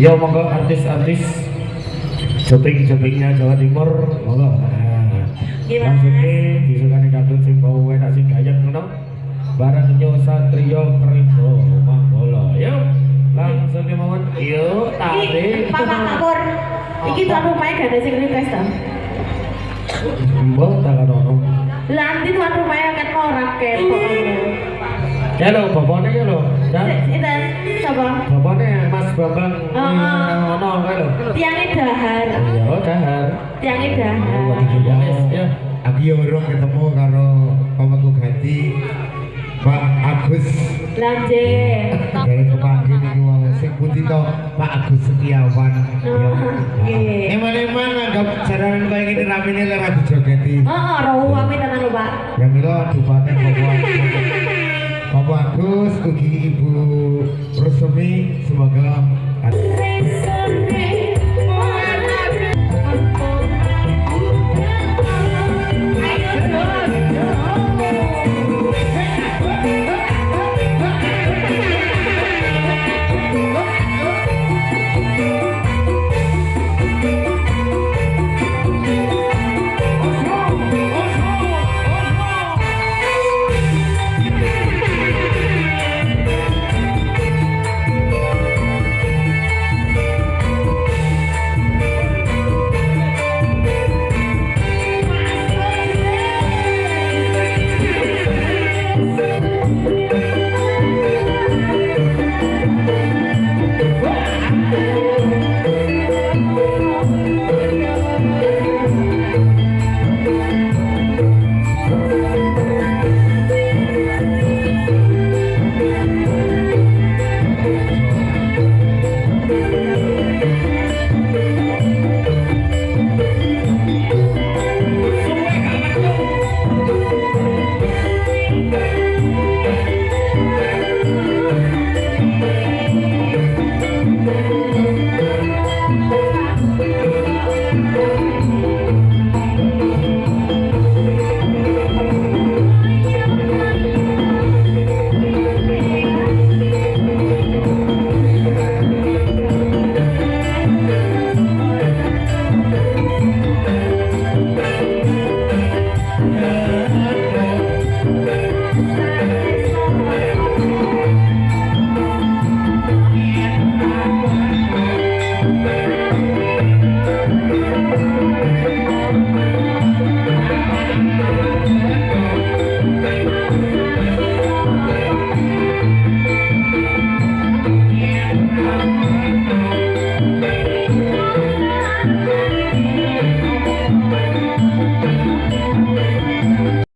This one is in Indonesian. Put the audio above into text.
Ya monggo artis-artis joping-jopingnya Jawa Timur monggo. Langsung disukani dangdut sing bau enak sing gayeng ngono. Bareng Nyo Satrio Kripto Manggolo. Yuk langsung kemauan. Yuk tarik. Pak Makmur. Iki tuan rumahnya gak ada sing request ta? Mbok tak ono. Nanti tuan rumahnya akan ngorak kepo. Ya lo, bapaknya ya lo. Itu siapa? Bapaknya Mas Bambang. Ono kae lo. Tiangnya dahar. Iya, dahar. Tiangnya dahar. Ya. Aku ya urung ketemu karo pamaku ganti Pak Agus Lanje. dari kepanggil ini wong sing putih to Pak Agus Setiawan. Nggih. Eman-eman anggap jaranan kaya ngene ramene ora dijogeti. Heeh, roh wame tenan lho, Pak. Ya mila dupane Bapak Agus ugi Ibu Rusemi semoga